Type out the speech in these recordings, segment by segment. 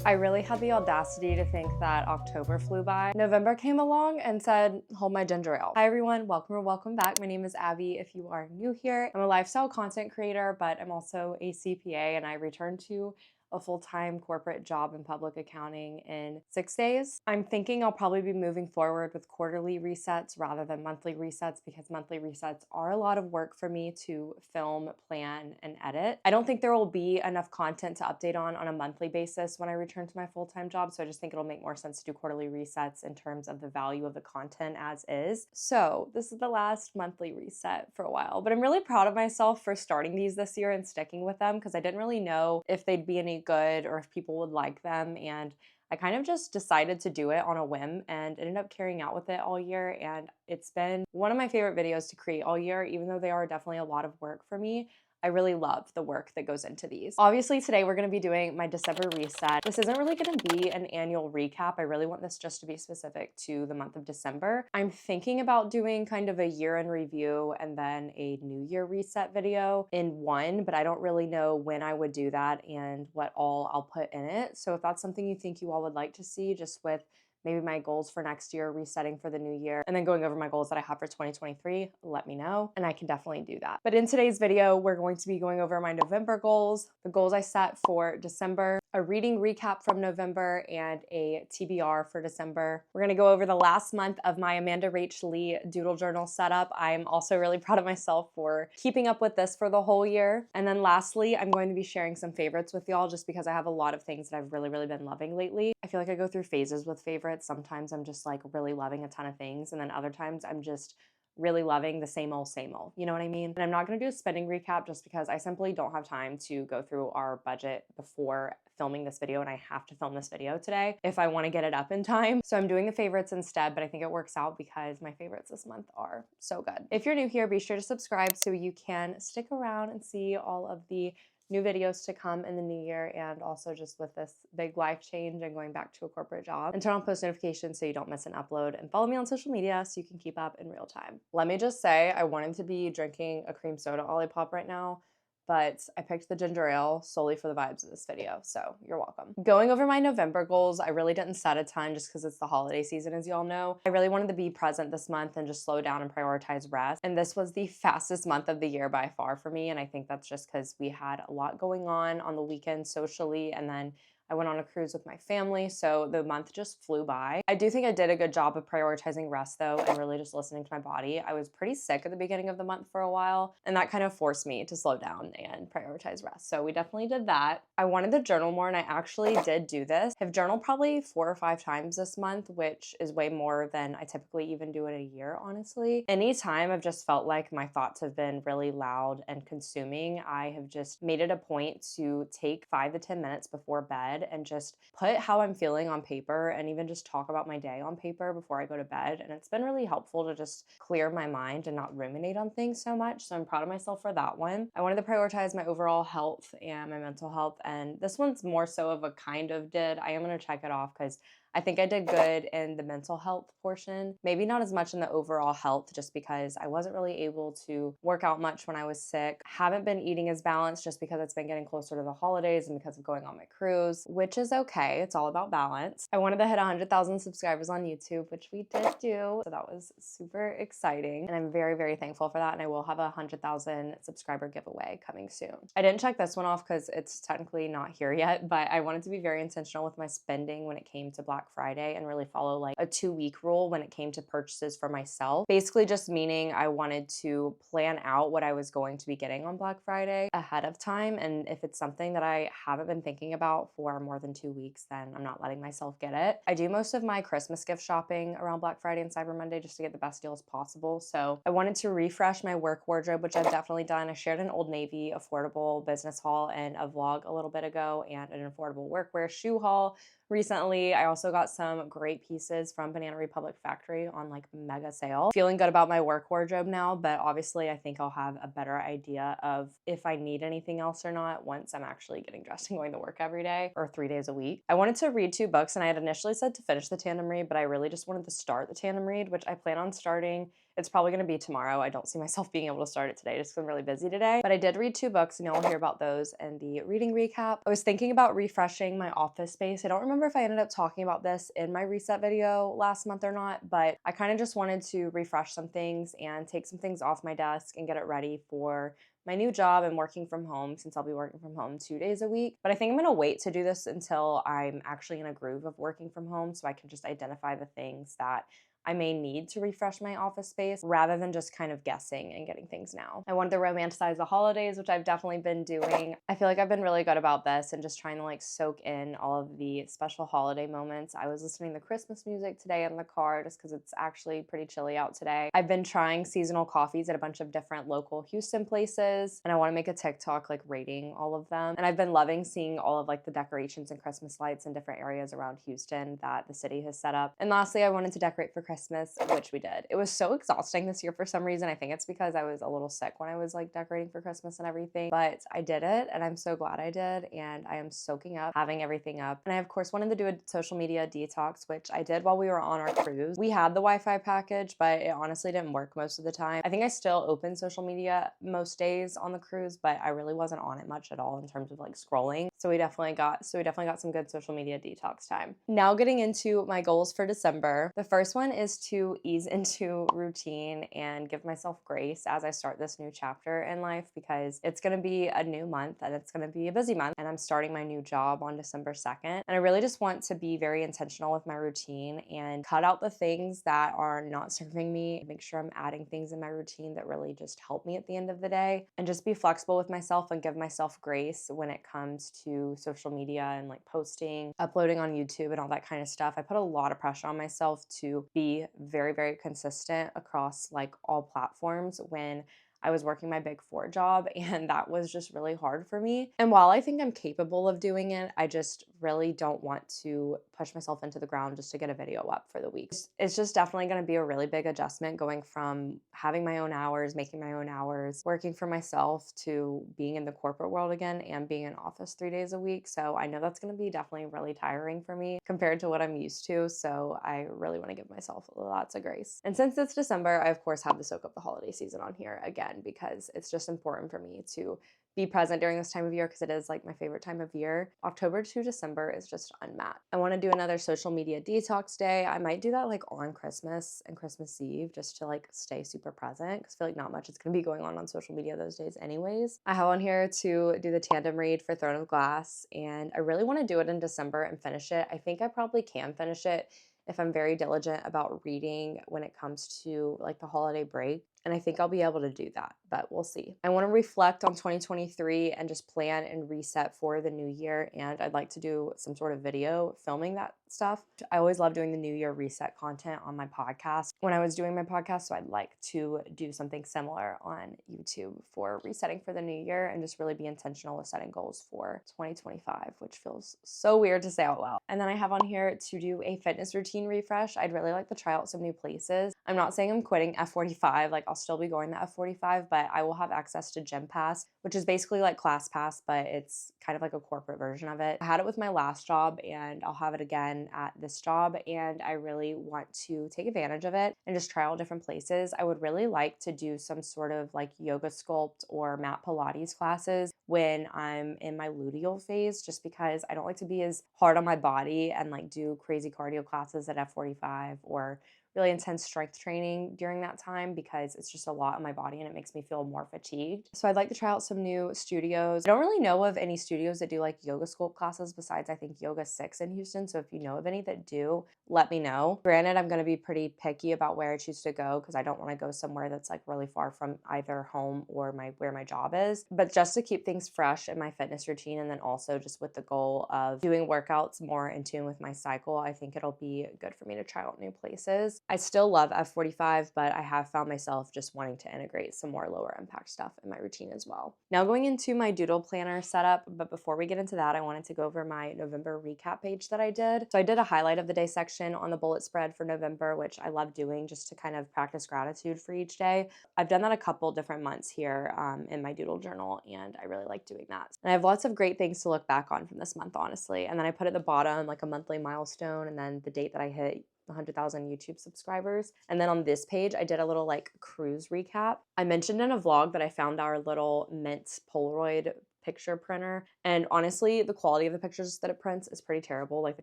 I really had the audacity to think that October flew by. November came along and said, hold my ginger ale. Hi everyone, welcome or welcome back. My name is Abby if you are new here. I'm a lifestyle content creator, but I'm also a CPA and I returned to a full-time corporate job in public accounting in 6 days. I'm thinking I'll probably be moving forward with quarterly resets rather than monthly resets because monthly resets are a lot of work for me to film, plan, and edit. I don't think there will be enough content to update on a monthly basis when I return to my full-time job, so I just think it'll make more sense to do quarterly resets in terms of the value of the content as is. So this is the last monthly reset for a while, but I'm really proud of myself for starting these this year and sticking with them because I didn't really know if they'd be any good or if people would like them, and I kind of just decided to do it on a whim and ended up carrying out with it all year, and it's been one of my favorite videos to create all year. Even though they are definitely a lot of work for me, I really love the work that goes into these. Obviously today we're going to be doing my December reset. This isn't really going to be an annual recap. I really want this just to be specific to the month of December. I'm thinking about doing kind of a year in review and then a new year reset video in one, but I don't really know when I would do that and what all I'll put in it. So if that's something you think you all would like to see, just with maybe my goals for next year, resetting for the new year, and then going over my goals that I have for 2023, let me know, and I can definitely do that. But in today's video, we're going to be going over my November goals, the goals I set for December, a reading recap from November, and a TBR for December. We're gonna go over the last month of my Amanda Rach Lee doodle journal setup. I'm also really proud of myself for keeping up with this for the whole year. And then lastly, I'm going to be sharing some favorites with y'all just because I have a lot of things that I've really been loving lately. I feel like I go through phases with favorites. Sometimes I'm just like really loving a ton of things, and then other times I'm just really loving the same old, you know what I mean? And I'm not gonna do a spending recap just because I simply don't have time to go through our budget before filming this video, and I have to film this video today if I wanna get it up in time. So I'm doing the favorites instead, but I think it works out because my favorites this month are so good. If you're new here, be sure to subscribe so you can stick around and see all of the new videos to come in the new year, and also just with this big life change and going back to a corporate job, and turn on post notifications so you don't miss an upload, and follow me on social media so you can keep up in real time. Let me just say, I wanted to be drinking a cream soda Olipop right now, but I picked the ginger ale solely for the vibes of this video, so you're welcome. Going over my November goals, I really didn't set a ton just because it's the holiday season, as y'all know. I really wanted to be present this month and just slow down and prioritize rest, and this was the fastest month of the year by far for me, and I think that's just because we had a lot going on the weekend socially, and then I went on a cruise with my family, so the month just flew by. I do think I did a good job of prioritizing rest though, and really just listening to my body. I was pretty sick at the beginning of the month for a while, and that kind of forced me to slow down and prioritize rest. So we definitely did that. I wanted to journal more, and I actually did do this. I've journaled probably 4 or 5 times this month, which is way more than I typically even do in a year, honestly. Anytime I've just felt like my thoughts have been really loud and consuming, I have just made it a point to take 5 to 10 minutes before bed and just put how I'm feeling on paper, and even just talk about my day on paper before I go to bed. And it's been really helpful to just clear my mind and not ruminate on things so much. So I'm proud of myself for that one. I wanted to prioritize my overall health and my mental health, and this one's more so of a kind of did. I am going to check it off because I think I did good in the mental health portion. Maybe not as much in the overall health, just because I wasn't really able to work out much when I was sick. Haven't been eating as balanced just because it's been getting closer to the holidays and because of going on my cruise, which is okay. It's all about balance. I wanted to hit 100,000 subscribers on YouTube, which we did do. So that was super exciting. And I'm very thankful for that. And I will have a 100,000 subscriber giveaway coming soon. I didn't check this one off because it's technically not here yet, but I wanted to be very intentional with my spending when it came to Black Friday and really follow like a 2-week rule when it came to purchases for myself. Basically just meaning I wanted to plan out what I was going to be getting on Black Friday ahead of time. And if it's something that I haven't been thinking about for more than 2 weeks, then I'm not letting myself get it. I do most of my Christmas gift shopping around Black Friday and Cyber Monday just to get the best deals possible. So I wanted to refresh my work wardrobe, which I've definitely done. I shared an Old Navy affordable business haul in a vlog a little bit ago, and an affordable workwear shoe haul recently. I also got some great pieces from Banana Republic Factory on like mega sale. Feeling good about my work wardrobe now, but obviously I think I'll have a better idea of if I need anything else or not once I'm actually getting dressed and going to work every day or 3 days a week. I wanted to read 2 books, and I had initially said to finish the tandem read, but I really just wanted to start the tandem read, which I plan on starting It's probably going to be tomorrow. I don't see myself being able to start it today just because I'm really busy today. But I did read 2 books, and you'll hear about those in the reading recap. I was thinking about refreshing my office space. I don't remember if I ended up talking about this in my reset video last month or not, but I kind of just wanted to refresh some things and take some things off my desk and get it ready for my new job and working from home, since I'll be working from home 2 days a week. But I think I'm gonna wait to do this until I'm actually in a groove of working from home, so I can just identify the things that I may need to refresh my office space rather than just kind of guessing and getting things now. I wanted to romanticize the holidays, which I've definitely been doing. I feel like I've been really good about this and just trying to like soak in all of the special holiday moments. I was listening to Christmas music today in the car just because it's actually pretty chilly out today. I've been trying seasonal coffees at a bunch of different local Houston places, and I want to make a TikTok like rating all of them. And I've been loving seeing all of like the decorations and Christmas lights in different areas around Houston that the city has set up. And lastly, I wanted to decorate for Christmas, which we did. It was so exhausting this year for some reason. I think it's because I was a little sick when I was like decorating for Christmas and everything, but I did it and I'm so glad I did, and I am soaking up having everything up. And I of course wanted to do a social media detox, which I did while we were on our cruise. We had the Wi-Fi package, but it honestly didn't work most of the time. I think I still open social media most days on the cruise, but I really wasn't on it much at all in terms of like scrolling. So we definitely got some good social media detox time. Now getting into my goals for December. The first one is to ease into routine and give myself grace as I start this new chapter in life, because it's going to be a new month and it's going to be a busy month, and I'm starting my new job on December 2nd. And I really just want to be very intentional with my routine and cut out the things that are not serving me, make sure I'm adding things in my routine that really just help me at the end of the day, and just be flexible with myself and give myself grace when it comes to social media and like posting, uploading on YouTube and all that kind of stuff. I put a lot of pressure on myself to be very consistent across like all platforms when I was working my Big Four job, and that was just really hard for me. And while I think I'm capable of doing it, I just really don't want to push myself into the ground just to get a video up for the week. It's just definitely going to be a really big adjustment going from having my own hours, making my own hours, working for myself, to being in the corporate world again and being in office 3 days a week. So I know that's going to be definitely really tiring for me compared to what I'm used to. So I really want to give myself lots of grace. And since it's December, I of course have the soak up the holiday season on here again, because it's just important for me to be present during this time of year because it is like my favorite time of year. October to December is just unmatched. I want to do another social media detox day. I might do that like on Christmas and Christmas Eve just to like stay super present, because I feel like not much is going to be going on social media those days anyways. I have on here to do the tandem read for Throne of Glass, and I really want to do it in December and finish it. I think I probably can finish it if I'm very diligent about reading when it comes to like the holiday break. And I think I'll be able to do that, but we'll see. I want to reflect on 2023 and just plan and reset for the new year. And I'd like to do some sort of video filming that stuff. I always love doing the new year reset content on my podcast when I was doing my podcast. So I'd like to do something similar on YouTube for resetting for the new year and just really be intentional with setting goals for 2025, which feels so weird to say out loud. And then I have on here to do a fitness routine refresh. I'd really like to try out some new places. I'm not saying I'm quitting F45, like I'll still be going to F45, but I will have access to Gym Pass, which is basically like Class Pass, but it's kind of like a corporate version of it. I had it with my last job and I'll have it again at this job, and I really want to take advantage of it and just try all different places. I would really like to do some sort of like yoga sculpt or mat Pilates classes when I'm in my luteal phase, just because I don't like to be as hard on my body and like do crazy cardio classes at F45 or really intense strength training during that time, because it's just a lot on my body and it makes me feel more fatigued. So I'd like to try out some new studios. I don't really know of any studios that do like yoga sculpt classes besides I think Yoga 6 in Houston. So if you know of any that do, let me know. Granted, I'm going to be pretty picky about where I choose to go because I don't want to go somewhere that's like really far from either home or where my job is. But just to keep things fresh in my fitness routine, and then also just with the goal of doing workouts more in tune with my cycle, I think it'll be good for me to try out new places. I still love F45, but I have found myself just wanting to integrate some more lower impact stuff in my routine as well. Now going into my doodle planner setup, but before we get into that, I wanted to go over my November recap page that I did. So I did a highlight of the day section on the bullet spread for November, which I love doing just to kind of practice gratitude for each day. I've done that a couple different months here in my doodle journal, and I really like doing that. And I have lots of great things to look back on from this month, honestly. And then I put at the bottom like a monthly milestone and then the date that I hit 100,000 YouTube subscribers. And then on this page, I did a little like cruise recap. I mentioned in a vlog that I found our little mint Polaroid picture printer, and honestly the quality of the pictures that it prints is pretty terrible. Like the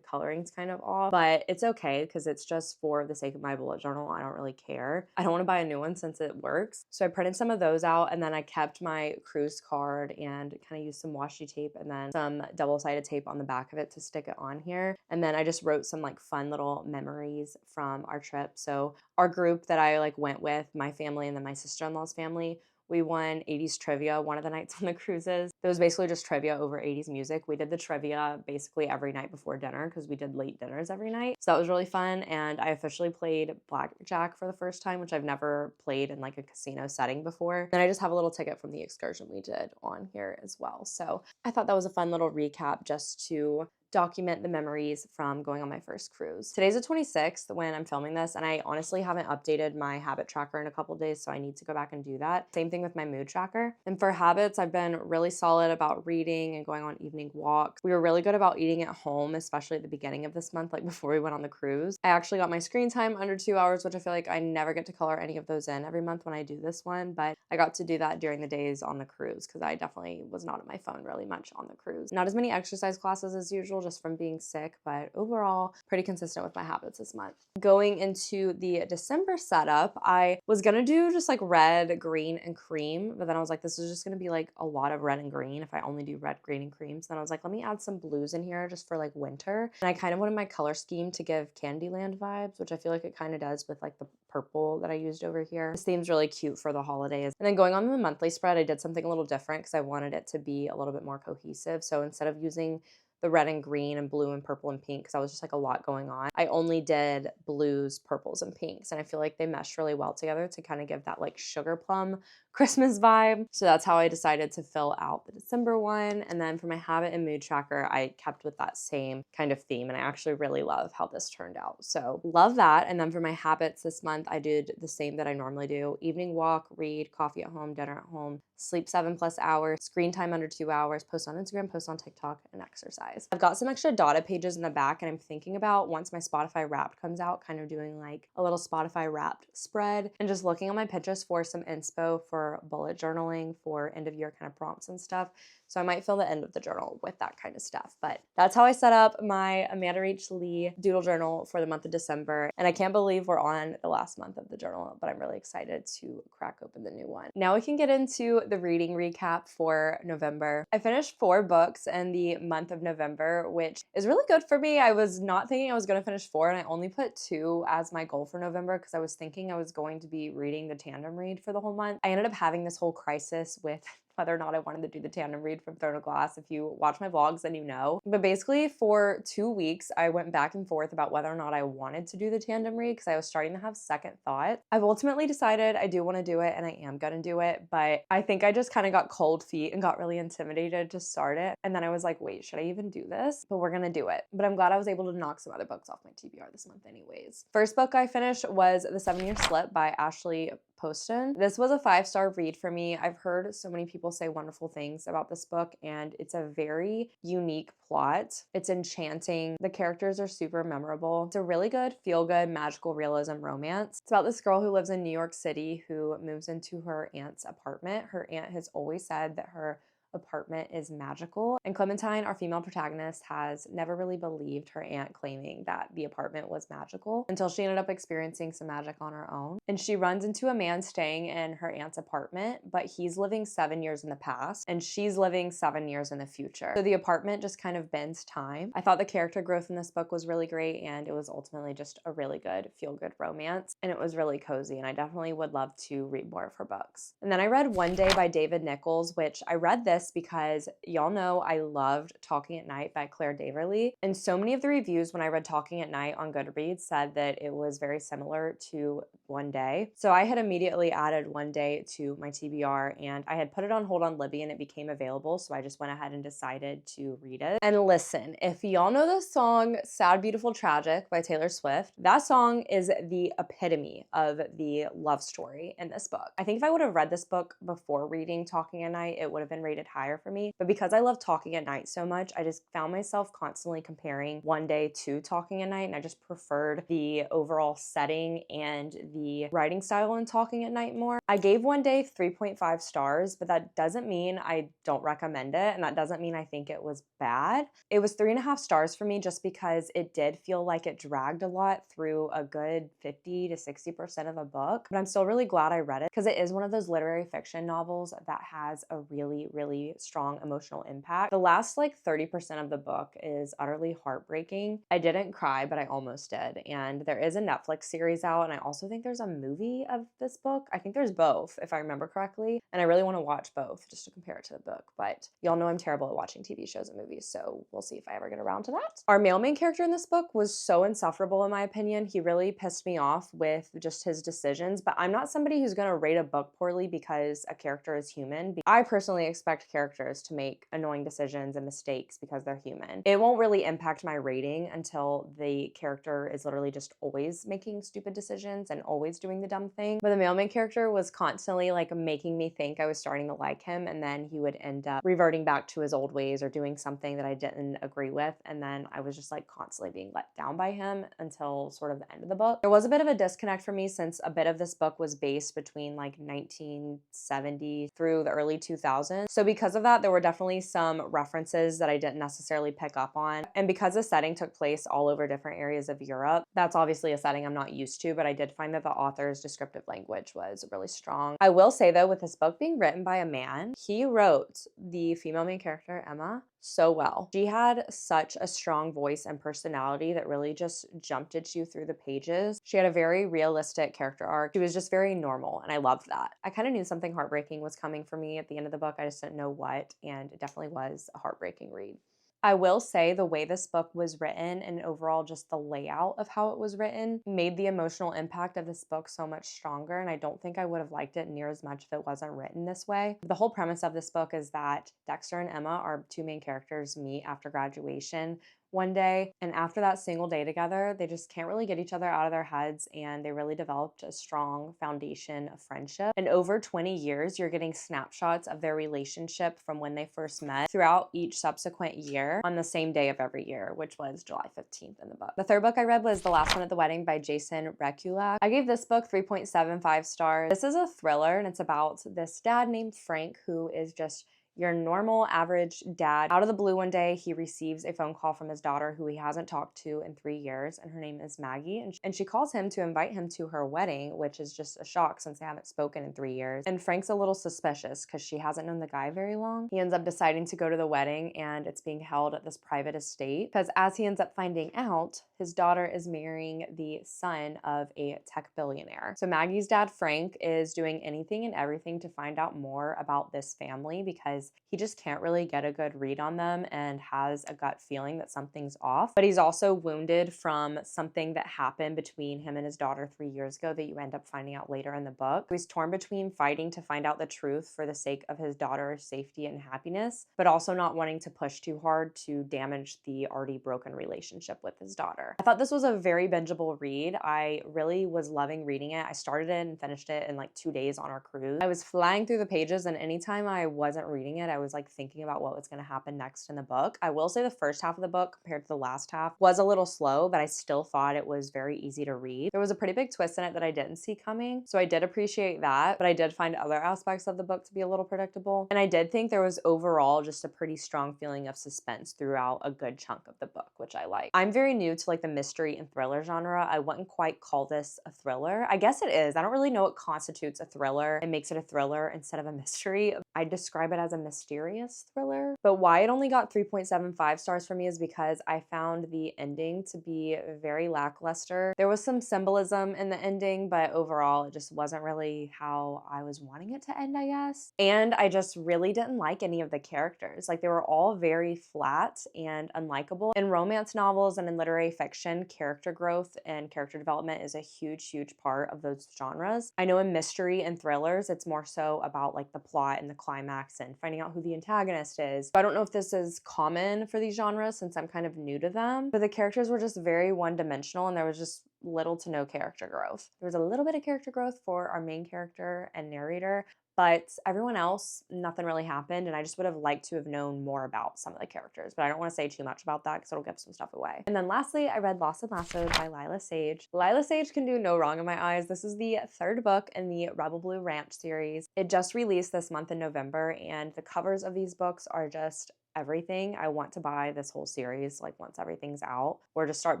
coloring's kind of off, but it's okay because it's just for the sake of my bullet journal. I don't really care. I don't want to buy a new one since it works, so I printed some of those out, and then I kept my cruise card and kind of used some washi tape and then some double-sided tape on the back of it to stick it on here. And then I just wrote some like fun little memories from our trip. So our group that I like went with, my family and then my sister-in-law's family, we won 80s trivia one of the nights on the cruises. It was basically just trivia over 80s music. We did the trivia basically every night before dinner because we did late dinners every night. So that was really fun. And I officially played blackjack for the first time, which I've never played in like a casino setting before. And I just have a little ticket from the excursion we did on here as well. So I thought that was a fun little recap just to document the memories from going on my first cruise. Today's the 26th when I'm filming this, and I honestly haven't updated my habit tracker in a couple days, so I need to go back and do that. Same thing with my mood tracker. And for habits, I've been really solid about reading and going on evening walks. We were really good about eating at home, especially at the beginning of this month, like before we went on the cruise. I actually got my screen time under 2 hours, which I feel like I never get to color any of those in every month when I do this one, but I got to do that during the days on the cruise because I definitely was not on my phone really much on the cruise. Not as many exercise classes as usual, just from being sick, but overall pretty consistent with my habits this month. Going into the December setup, I was gonna do just like red, green, and cream, but then I was like, this is just gonna be like a lot of red and green if I only do red, green, and cream. So then I was like, let me add some blues in here just for like winter. And I kind of wanted my color scheme to give Candyland vibes, which I feel like it kind of does with like the purple that I used over here. This theme's really cute for the holidays. And then going on the monthly spread, I did something a little different because I wanted it to be a little bit more cohesive. So instead of using the red and green and blue and purple and pink because I was just like a lot going on, I only did blues, purples, and pinks. And I feel like they meshed really well together to kind of give that like sugar plum Christmas vibe. So that's how I decided to fill out the December one. And then for my habit and mood tracker, I kept with that same kind of theme. And I actually really love how this turned out. So love that. And then for my habits this month, I did the same that I normally do. Evening walk, read, coffee at home, dinner at home, sleep 7+ hours, screen time under 2 hours, post on Instagram, post on TikTok, and exercise. I've got some extra dotted pages in the back, and I'm thinking about once my Spotify Wrapped comes out, kind of doing like a little Spotify Wrapped spread and just looking on my Pinterest for some inspo for bullet journaling for end of year kind of prompts and stuff. So I might fill the end of the journal with that kind of stuff. But that's how I set up my Amanda Reach Lee doodle journal for the month of December. And I can't believe we're on the last month of the journal, but I'm really excited to crack open the new one. Now we can get into the reading recap for November. I finished 4 books in the month of November, which is really good for me. I was not thinking I was going to finish 4, and I only put 2 as my goal for November because I was thinking I was going to be reading the tandem read for the whole month. I ended up having this whole crisis with whether or not I wanted to do the tandem read from Throne of Glass. If you watch my vlogs, then you know. But basically for 2 weeks, I went back and forth about whether or not I wanted to do the tandem read because I was starting to have second thought. I've ultimately decided I do want to do it, and I am gonna do it, but I think I just kind of got cold feet and got really intimidated to start it. And then I was like, wait, should I even do this? But we're gonna do it. But I'm glad I was able to knock some other books off my TBR this month anyways. First book I finished was The 7-Year Slip by Ashley Poston. This was a 5-star read for me. I've heard so many people say wonderful things about this book, and it's a very unique plot. It's enchanting. The characters are super memorable. It's a really good, feel-good, magical realism romance. It's about this girl who lives in New York City who moves into her aunt's apartment. Her aunt has always said that her apartment is magical, and Clementine, our female protagonist, has never really believed her aunt claiming that the apartment was magical until she ended up experiencing some magic on her own. And she runs into a man staying in her aunt's apartment, but he's living 7 years in the past and she's living 7 years in the future. So the apartment just kind of bends time. I thought the character growth in this book was really great, and it was ultimately just a really good feel-good romance, and it was really cozy, and I definitely would love to read more of her books. And then I read One Day by David Nichols, which I read this because y'all know I loved Talking at Night by Claire Daverly, and so many of the reviews when I read Talking at Night on Goodreads said that it was very similar to One Day. So I had immediately added One Day to my TBR, and I had put it on hold on Libby and it became available, so I just went ahead and decided to read it. And listen, if y'all know the song Sad, Beautiful, Tragic by Taylor Swift, that song is the epitome of the love story in this book. I think if I would have read this book before reading Talking at Night, it would have been rated higher for me. But because I love Talking at Night so much, I just found myself constantly comparing One Day to Talking at Night, and I just preferred the overall setting and the writing style in Talking at Night more. I gave One Day 3.5 stars, but that doesn't mean I don't recommend it, and that doesn't mean I think it was bad. It was 3.5 stars for me just because it did feel like it dragged a lot through a good 50 to 60% of the book, but I'm still really glad I read it because it is one of those literary fiction novels that has a really, really strong emotional impact. The last like 30% of the book is utterly heartbreaking. I didn't cry, but I almost did. And there is a Netflix series out, and I also think there's a movie of this book. I think there's both, if I remember correctly. And I really want to watch both just to compare it to the book. But y'all know I'm terrible at watching TV shows and movies, so we'll see if I ever get around to that. Our male main character in this book was so insufferable in my opinion. He really pissed me off with just his decisions, but I'm not somebody who's going to rate a book poorly because a character is human. I personally expect characters to make annoying decisions and mistakes because they're human. It won't really impact my rating until the character is literally just always making stupid decisions and always doing the dumb thing. But the male main character was constantly like making me think I was starting to like him, and then he would end up reverting back to his old ways or doing something that I didn't agree with, and then I was just like constantly being let down by him until sort of the end of the book. There was a bit of a disconnect for me since a bit of this book was based between like 1970 through the early 2000s. So because of that, there were definitely some references that I didn't necessarily pick up on. And because the setting took place all over different areas of Europe, that's obviously a setting I'm not used to, but I did find that the author's descriptive language was really strong. I will say though, with this book being written by a man, he wrote the female main character, Emma, so well. She had such a strong voice and personality that really just jumped at you through the pages. She had a very realistic character arc. She was just very normal, and I loved that. I kind of knew something heartbreaking was coming for me at the end of the book. I just didn't know what, and it definitely was a heartbreaking read. I will say the way this book was written and overall just the layout of how it was written made the emotional impact of this book so much stronger, and I don't think I would have liked it near as much if it wasn't written this way. The whole premise of this book is that Dexter and Emma, our two main characters, meet after graduation one day, and after that single day together, they just can't really get each other out of their heads, and they really developed a strong foundation of friendship. And over 20 years, you're getting snapshots of their relationship from when they first met throughout each subsequent year on the same day of every year, which was July 15th in the book. The third book I read was The Last One at the Wedding by Jason Rekulak. I gave this book 3.75 stars. This is a thriller, and it's about this dad named Frank who is just your normal average dad. Out of the blue one day, he receives a phone call from his daughter who he hasn't talked to in 3 years, and her name is Maggie, and she calls him to invite him to her wedding, which is just a shock since they haven't spoken in 3 years. And Frank's a little suspicious because she hasn't known the guy very long. He ends up deciding to go to the wedding, and it's being held at this private estate because as he ends up finding out, his daughter is marrying the son of a tech billionaire. So Maggie's dad, Frank, is doing anything and everything to find out more about this family because he just can't really get a good read on them and has a gut feeling that something's off. But he's also wounded from something that happened between him and his daughter 3 years ago that you end up finding out later in the book. He's torn between fighting to find out the truth for the sake of his daughter's safety and happiness, but also not wanting to push too hard to damage the already broken relationship with his daughter. I thought this was a very bingeable read. I really was loving reading it. I started it and finished it in like 2 days on our cruise. I was flying through the pages, and anytime I wasn't reading it, I was like thinking about what was going to happen next in the book. I will say the first half of the book compared to the last half was a little slow, but I still thought it was very easy to read. There was a pretty big twist in it that I didn't see coming, so I did appreciate that, but I did find other aspects of the book to be a little predictable. And I did think there was overall just a pretty strong feeling of suspense throughout a good chunk of the book, which I like. I'm very new to like the mystery and thriller genre. I wouldn't quite call this a thriller. I guess it is. I don't really know what constitutes a thriller and makes it a thriller instead of a mystery. I describe it as a mysterious thriller. But why it only got 3.75 stars for me is because I found the ending to be very lackluster. There was some symbolism in the ending, but overall it just wasn't really how I was wanting it to end, I guess. And I just really didn't like any of the characters. Like they were all very flat and unlikable. In romance novels and in literary fiction, character growth and character development is a huge, huge part of those genres. I know in mystery and thrillers, it's more so about like the plot and the climax and finding out who the antagonist is. So I don't know if this is common for these genres since I'm kind of new to them, but the characters were just very one-dimensional and there was just little to no character growth. There was a little bit of character growth for our main character and narrator, but everyone else, nothing really happened, and I just would have liked to have known more about some of the characters, but I don't want to say too much about that because it'll give some stuff away. And then lastly, I read Lost and Lassoed by Lila Sage. Lila Sage can do no wrong in my eyes. This is the third book in the Rebel Blue Ranch series. It just released this month in November, and the covers of these books are just everything. I want to buy this whole series like once everything's out, or just start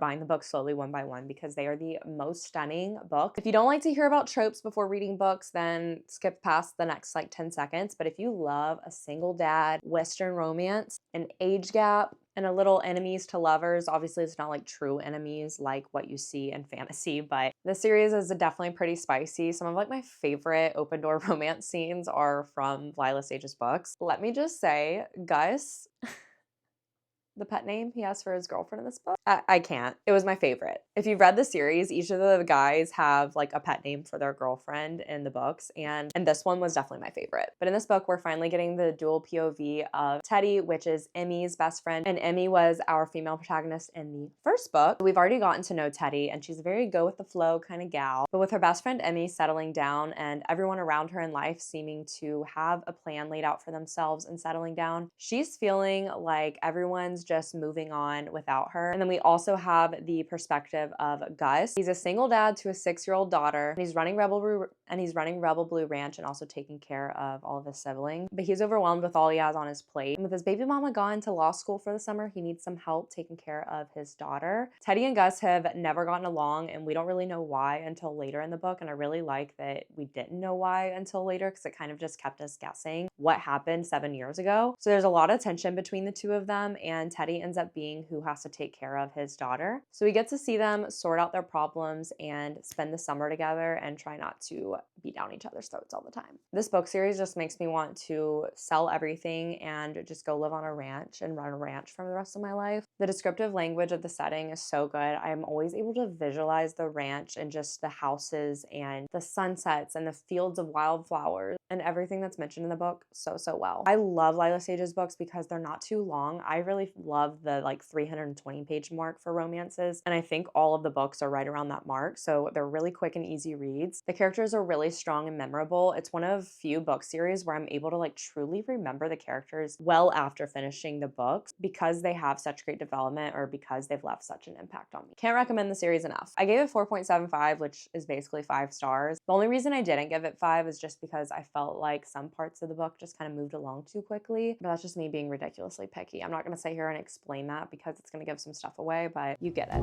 buying the books slowly one by one because they are the most stunning book. If you don't like to hear about tropes before reading books, then skip past the next like 10 seconds. But if you love a single dad Western romance, an age gap, and a little enemies to lovers, obviously it's not like true enemies like what you see in fantasy, but the series is definitely pretty spicy. Some of like my favorite open door romance scenes are from Lila Sage's books. Let me just say, Gus, the pet name he has for his girlfriend in this book, I can't. It was my favorite. If you've read the series, each of the guys have like a pet name for their girlfriend in the books, and this one was definitely my favorite. But in this book, we're finally getting the dual POV of Teddy, which is Emmy's best friend, and Emmy was our female protagonist in the first book. We've already gotten to know Teddy, and she's a very go with the flow kind of gal, but with her best friend Emmy settling down and everyone around her in life seeming to have a plan laid out for themselves and settling down, she's feeling like everyone's just moving on without her. And then we also have the perspective of Gus. He's a single dad to a 6-year-old daughter, and he's running Rebel Blue Ranch and also taking care of all of his siblings. But he's overwhelmed with all he has on his plate. And with his baby mama gone to law school for the summer, he needs some help taking care of his daughter. Teddy and Gus have never gotten along, and we don't really know why until later in the book. And I really like that we didn't know why until later because it kind of just kept us guessing what happened 7 years ago. So there's a lot of tension between the two of them, and Teddy ends up being who has to take care of his daughter. So we get to see them sort out their problems and spend the summer together and try not to beat down each other's throats all the time. This book series just makes me want to sell everything and just go live on a ranch and run a ranch for the rest of my life. The descriptive language of the setting is so good. I'm always able to visualize the ranch and just the houses and the sunsets and the fields of wildflowers and everything that's mentioned in the book so well. I love Lila Sage's books because they're not too long. I really love the like 320 page mark for romances, and I think all of the books are right around that mark, so they're really quick and easy reads. The characters are really strong and memorable. It's one of few book series where I'm able to like truly remember the characters well after finishing the books because they have such great development or because they've left such an impact on me. Can't recommend the series enough. I gave it 4.75, which is basically 5 stars. The only reason I didn't give it 5 is just because I felt like some parts of the book just kind of moved along too quickly, but that's just me being ridiculously picky. I'm not going to sit here and explain that because it's going to give some stuff away, but you get it.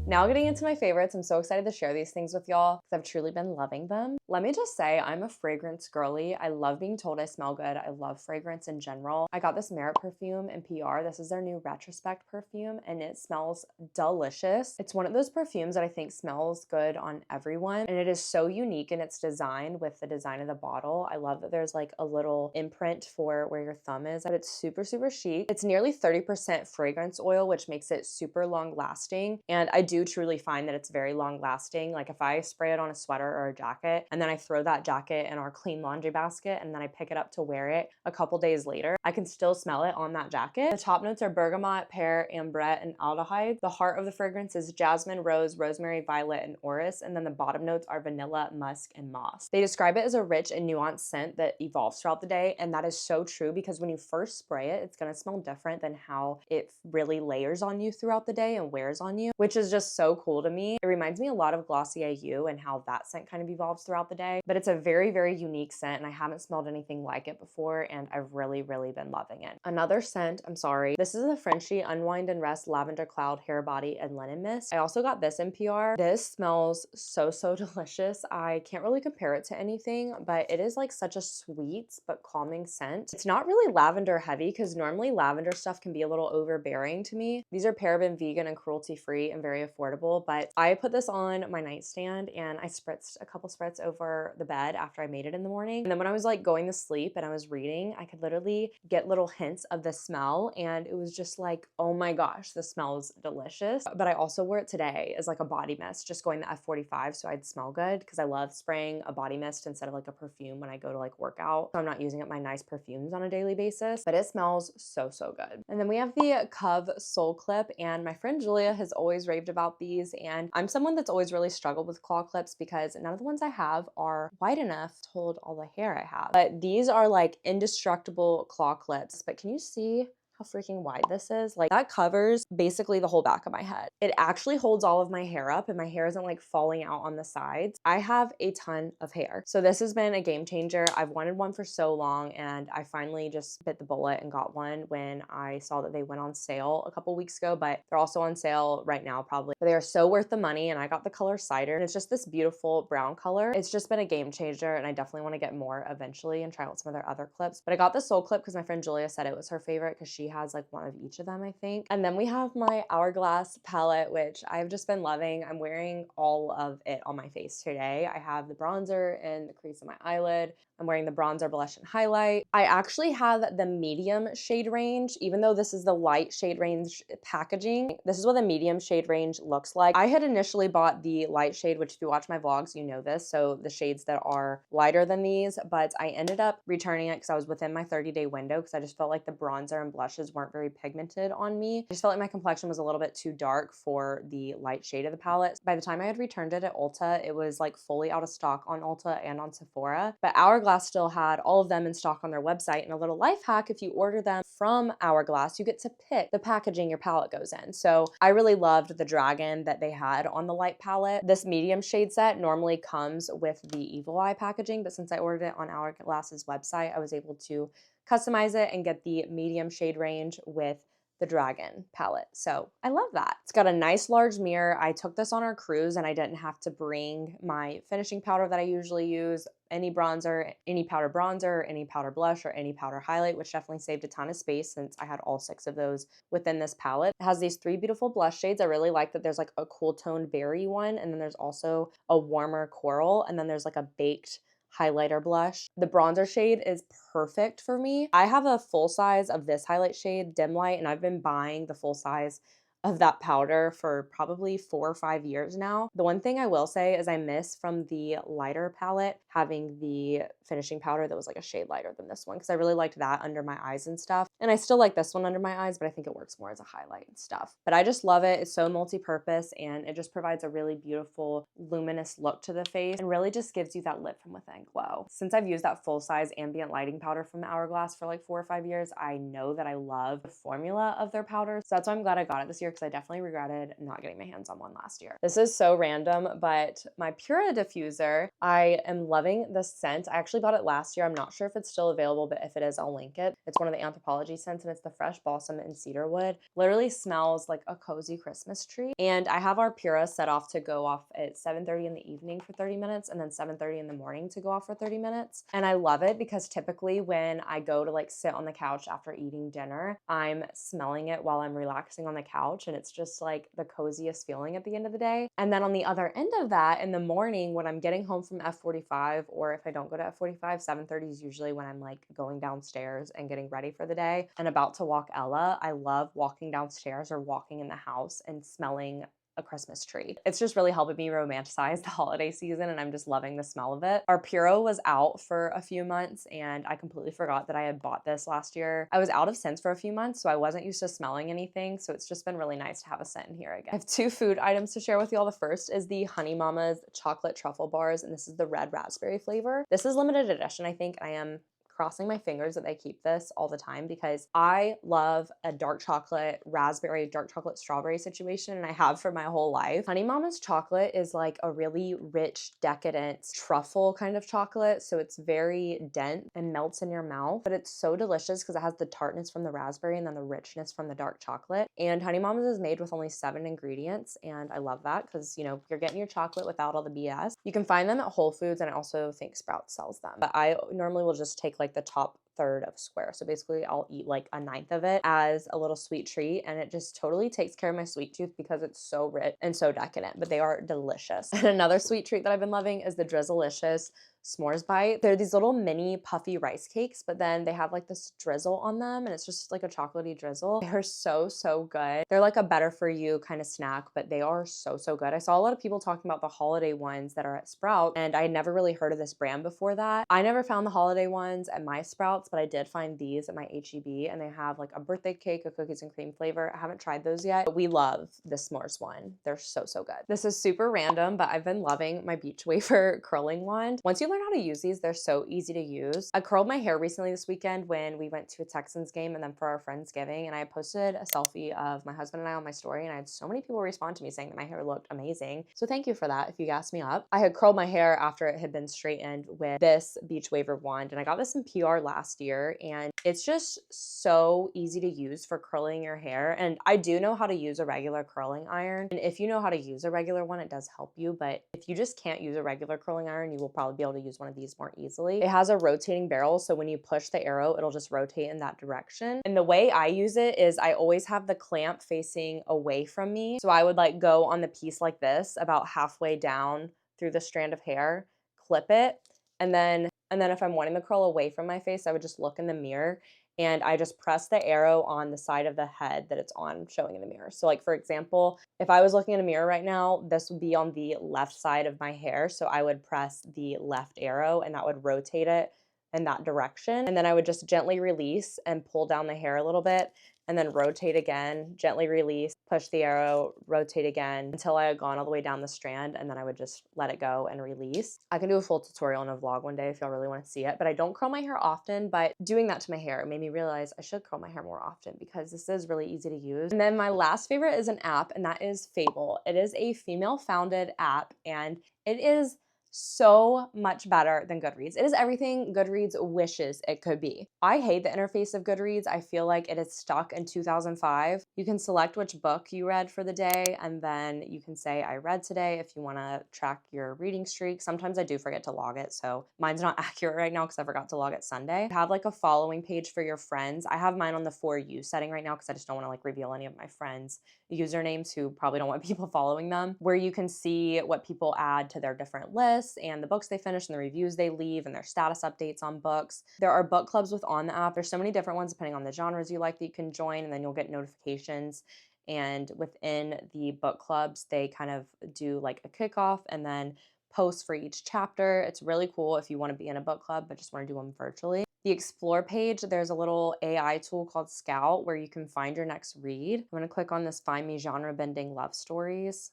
Now getting into my favorites, I'm so excited to share these things with y'all because I've truly been loving them. Let me just say, I'm a fragrance girly. I love being told I smell good. I love fragrance in general. I got this Merit perfume in PR. This is their new Retrospect perfume, and it smells delicious. It's one of those perfumes that I think smells good on everyone, and it is so unique in its design with the design of the bottle. I love that there's like a little imprint for where your thumb is, but it's super chic. It's nearly 30% fragrance oil, which makes it super long lasting, and I do truly find that it's very long lasting. Like if I spray it on a sweater or a jacket and then I throw that jacket in our clean laundry basket and then I pick it up to wear it a couple days later, I can still smell it on that jacket. The top notes are bergamot, pear, ambrette, and aldehyde. The heart of the fragrance is jasmine, rose, rosemary, violet, and orris, and then the bottom notes are vanilla, musk, and moss. They describe it as a rich and nuanced scent that evolves throughout the day, and that is so true because when you first spray it, it's gonna smell different than how it really layers on you throughout the day and wears on you, which is just so cool to me. It reminds me a lot of Glossier You and how that scent kind of evolves throughout the day, but it's a very unique scent, and I haven't smelled anything like it before, and I've really been loving it. Another scent, this is the Frenchie Unwind and Rest Lavender Cloud Hair, Body, and Linen Mist. I also got this in PR. This smells so delicious. I can't really compare it to anything, but it is like such a sweet but calming scent. It's not really lavender heavy because normally lavender stuff can be a little overbearing to me. These are paraben, vegan, and cruelty free and very affordable, but I put this on my nightstand and I spritzed a couple spritz over over the bed after I made it in the morning. And then when I was like going to sleep and I was reading, I could literally get little hints of the smell, and it was just like, oh my gosh, the smells delicious. But I also wore it today as like a body mist, just going the F45 so I'd smell good, because I love spraying a body mist instead of like a perfume when I go to like work out. So I'm not using up my nice perfumes on a daily basis, but it smells so, so good. And then we have the Cove Soul Clip, and my friend Julia has always raved about these, and I'm someone that's always really struggled with claw clips because none of the ones I have are wide enough to hold all the hair I have. But these are like indestructible claw clips. But can you see how freaking wide this is? Like, that covers basically the whole back of my head. It actually holds all of my hair up and my hair isn't like falling out on the sides. I have a ton of hair. So this has been a game changer. I've wanted one for so long, and I finally just bit the bullet and got one when I saw that they went on sale a couple weeks ago, but they're also on sale right now probably. But they are so worth the money, and I got the color cider, and it's just this beautiful brown color. It's just been a game changer, and I definitely want to get more eventually and try out some of their other clips. But I got the Soul Clip because my friend Julia said it was her favorite because she has like one of each of them, I think. And then we have my Hourglass palette, which I've just been loving. I'm wearing all of it on my face today. I have the bronzer in the crease of my eyelid. I'm wearing the bronzer, blush, and highlight. I actually have the medium shade range, even though this is the light shade range packaging. This is what the medium shade range looks like. I had initially bought the light shade, which if you watch my vlogs, you know this. So the shades that are lighter than these, but I ended up returning it because I was within my 30-day window, because I just felt like the bronzer and blushes weren't very pigmented on me. I just felt like my complexion was a little bit too dark for the light shade of the palette. By the time I had returned it at Ulta, it was like fully out of stock on Ulta and on Sephora, but Hourglass still had all of them in stock on their website. And a little life hack, if you order them from Hourglass, you get to pick the packaging your palette goes in. So I really loved the dragon that they had on the light palette. This medium shade set normally comes with the Evil Eye packaging, but since I ordered it on Hourglass's website, I was able to customize it and get the medium shade range with the dragon palette. So I love that. It's got a nice large mirror. I took this on our cruise and I didn't have to bring my finishing powder that I usually use, any bronzer, any powder bronzer, any powder blush, or any powder highlight, which definitely saved a ton of space since I had all 6 of those within this palette. It has these 3 beautiful blush shades. I really like that there's like a cool toned berry one, and then there's also a warmer coral, and then there's like a baked highlighter blush. The bronzer shade is perfect for me. I have a full size of this highlight shade, Dim Light, and I've been buying the full size of that powder for probably 4 or 5 years now. The one thing I will say is I miss from the lighter palette having the finishing powder that was like a shade lighter than this one, because I really liked that under my eyes and stuff. And I still like this one under my eyes, but I think it works more as a highlight and stuff. But I just love it. It's so multi-purpose, and it just provides a really beautiful luminous look to the face and really just gives you that lit from within glow. Since I've used that full-size ambient lighting powder from Hourglass for like 4 or 5 years, I know that I love the formula of their powder. So that's why I'm glad I got it this year, because I definitely regretted not getting my hands on one last year. This is so random, but my Pura diffuser, I am loving this scent. I actually bought it last year. I'm not sure if it's still available, but if it is, I'll link it. It's one of the Anthropologie scents, and it's the Fresh Balsam and Cedarwood. Literally smells like a cozy Christmas tree. And I have our Pura set off to go off at 7:30 in the evening for 30 minutes, and then 7:30 in the morning to go off for 30 minutes. And I love it because typically when I go to like sit on the couch after eating dinner, I'm smelling it while I'm relaxing on the couch, and it's just like the coziest feeling at the end of the day. And then on the other end of that, in the morning when I'm getting home from F45, or if I don't go to F45, 7:30 is usually when I'm like going downstairs and getting ready for the day and about to walk Ella. I love walking downstairs or walking in the house and smelling a Christmas tree. It's just really helping me romanticize the holiday season, and I'm just loving the smell of it. Our Puro was out for a few months, and I completely forgot that I had bought this last year. I was out of scents for a few months, so I wasn't used to smelling anything, so it's just been really nice to have a scent in here again. I have 2 food items to share with you all. The first is the Honey Mama's chocolate truffle bars, and this is the red raspberry flavor. This is limited edition, I think. I am crossing my fingers that they keep this all the time, because I love a dark chocolate raspberry, dark chocolate strawberry situation, and I have for my whole life. Honey Mama's chocolate is like a really rich, decadent truffle kind of chocolate, so it's very dense and melts in your mouth, but it's so delicious because it has the tartness from the raspberry and then the richness from the dark chocolate. And Honey Mama's is made with only 7 ingredients, and I love that because, you know, you're getting your chocolate without all the BS. You can find them at Whole Foods, and I also think Sprouts sells them, but I normally will just take like the top third of a square. So basically I'll eat like a ninth of it as a little sweet treat, and it just totally takes care of my sweet tooth because it's so rich and so decadent, but they are delicious. And another sweet treat that I've been loving is the Drizzleicious s'mores bite. They're these little mini puffy rice cakes, but then they have like this drizzle on them, and it's just like a chocolatey drizzle. They're so good. They're like a better for you kind of snack, but they are so good. I saw a lot of people talking about the holiday ones that are at Sprout, and I had never really heard of this brand before that. I never found the holiday ones at my Sprouts, but I did find these at my HEB, and they have like a birthday cake, a cookies and cream flavor. I haven't tried those yet, but we love the s'mores one. They're so good. This is super random, but I've been loving my beach wafer curling wand. Once you learn how to use these, they're so easy to use. I curled my hair recently this weekend when we went to a Texans game and then for our Friendsgiving, and I posted a selfie of my husband and I on my story, and I had so many people respond to me saying that my hair looked amazing. So thank you for that if you gassed me up. I had curled my hair after it had been straightened with this beach waver wand, and I got this in PR last year, and it's just so easy to use for curling your hair. And I do know how to use a regular curling iron, and if you know how to use a regular one, it does help you, but if you just can't use a regular curling iron, you will probably be able to use one of these more easily. It has a rotating barrel, so when you push the arrow, it'll just rotate in that direction. And the way I use it is I always have the clamp facing away from me. So I would like go on the piece like this, about halfway down through the strand of hair, clip it, and then if I'm wanting the curl away from my face, I would just look in the mirror and I just press the arrow on the side of the head that it's on showing in the mirror. So like, for example, if I was looking in a mirror right now, this would be on the left side of my hair. So I would press the left arrow and that would rotate it in that direction. And then I would just gently release and pull down the hair a little bit and then rotate again, gently release, push the arrow, rotate again until I had gone all the way down the strand, and then I would just let it go and release. I can do a full tutorial in a vlog one day if y'all really want to see it, but I don't curl my hair often, but doing that to my hair made me realize I should curl my hair more often because this is really easy to use. And then my last favorite is an app, and that is Fable. It is a female-founded app, and it is so much better than Goodreads. It is everything Goodreads wishes it could be. I hate the interface of Goodreads. I feel like it is stuck in 2005. You can select which book you read for the day, and then you can say, I read today if you want to track your reading streak. Sometimes I do forget to log it, so mine's not accurate right now because I forgot to log it Sunday. Have like a following page for your friends. I have mine on the For You setting right now because I just don't want to like reveal any of my friends' usernames who probably don't want people following them, where you can see what people add to their different lists and the books they finish and the reviews they leave and their status updates on books. There are book clubs on the app. There's so many different ones depending on the genres you like that you can join, and then you'll get notifications. And within the book clubs, they kind of do like a kickoff and then posts for each chapter. It's really cool if you want to be in a book club but just want to do them virtually. The Explore page, there's a little AI tool called Scout where you can find your next read. I'm going to click on this Find Me Genre Bending Love Stories,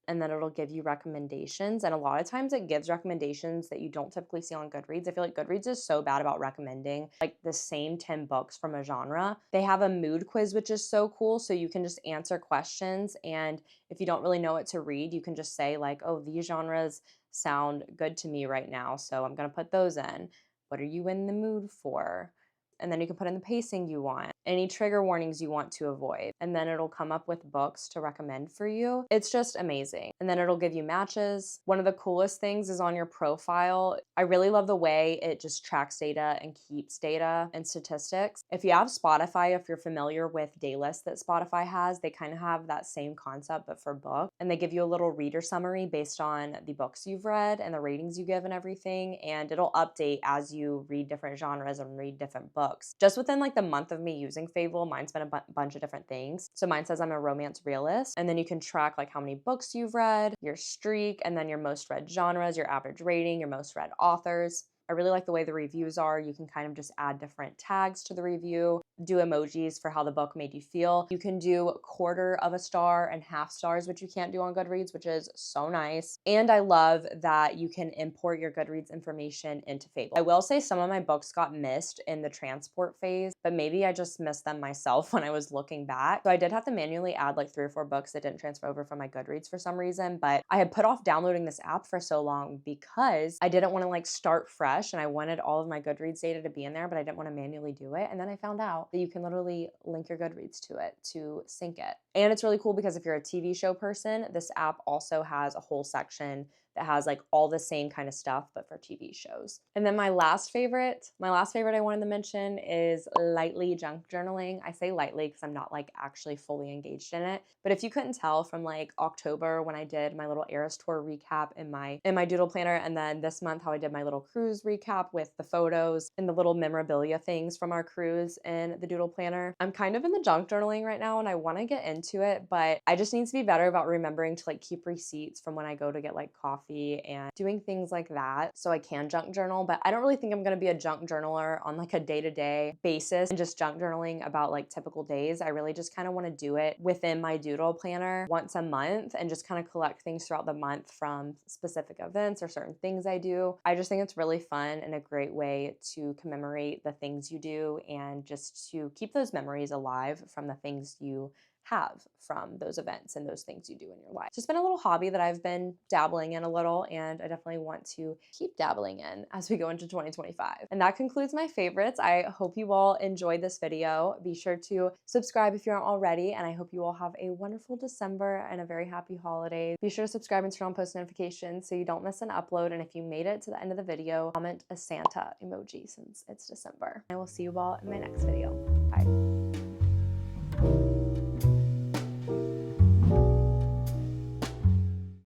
and then it'll give you recommendations. And a lot of times it gives recommendations that you don't typically see on Goodreads. I feel like Goodreads is so bad about recommending like the same 10 books from a genre. They have a mood quiz, which is so cool. So you can just answer questions. And if you don't really know what to read, you can just say like, oh, these genres sound good to me right now, so I'm going to put those in. What are you in the mood for? And then you can put in the pacing you want, any trigger warnings you want to avoid, and then it'll come up with books to recommend for you. It's just amazing. And then it'll give you matches. One of the coolest things is on your profile. I really love the way it just tracks data and keeps data and statistics. If you have Spotify, if you're familiar with Daylist that Spotify has, they kind of have that same concept but for books. And they give you a little reader summary based on the books you've read and the ratings you give and everything. And it'll update as you read different genres and read different books. Just within like the month of me using Fable, mine's been a bunch of different things. So mine says I'm a romance realist, and then you can track like how many books you've read, your streak, and then your most read genres, your average rating, your most read authors. I really like the way the reviews are. You can kind of just add different tags to the review, do emojis for how the book made you feel. You can do 1/4 of a star and half stars, which you can't do on Goodreads, which is so nice. And I love that you can import your Goodreads information into Fable. I will say some of my books got missed in the transport phase, but maybe I just missed them myself when I was looking back. So I did have to manually add like 3 or 4 books that didn't transfer over from my Goodreads for some reason, but I had put off downloading this app for so long because I didn't want to like start fresh, and I wanted all of my Goodreads data to be in there, but I didn't want to manually do it. And then I found out that you can literally link your Goodreads to it to sync it. And it's really cool because if you're a TV show person, this app also has a whole section that has like all the same kind of stuff, but for TV shows. And then my last favorite I wanted to mention is lightly junk journaling. I say lightly because I'm not like actually fully engaged in it. But if you couldn't tell from like October when I did my little Eras tour recap in my doodle planner, and then this month how I did my little cruise recap with the photos and the little memorabilia things from our cruise in the doodle planner, I'm kind of in the junk journaling right now and I want to get into it, but I just need to be better about remembering to like keep receipts from when I go to get like coffee and doing things like that so I can junk journal. But I don't really think I'm going to be a junk journaler on like a day-to-day basis and just junk journaling about like typical days. I really just kind of want to do it within my doodle planner once a month and just kind of collect things throughout the month from specific events or certain things I do. I just think it's really fun and a great way to commemorate the things you do and just to keep those memories alive from the things you have from those events and those things you do in your life. So it's been a little hobby that I've been dabbling in a little, and I definitely want to keep dabbling in as we go into 2025. And that concludes my favorites. I hope you all enjoyed this video. Be sure to subscribe if you aren't already, and I hope you all have a wonderful December and a very happy holiday. Be sure to subscribe and turn on post notifications so you don't miss an upload, and if you made it to the end of the video, comment a Santa emoji since it's December. I will see you all in my next video. Bye.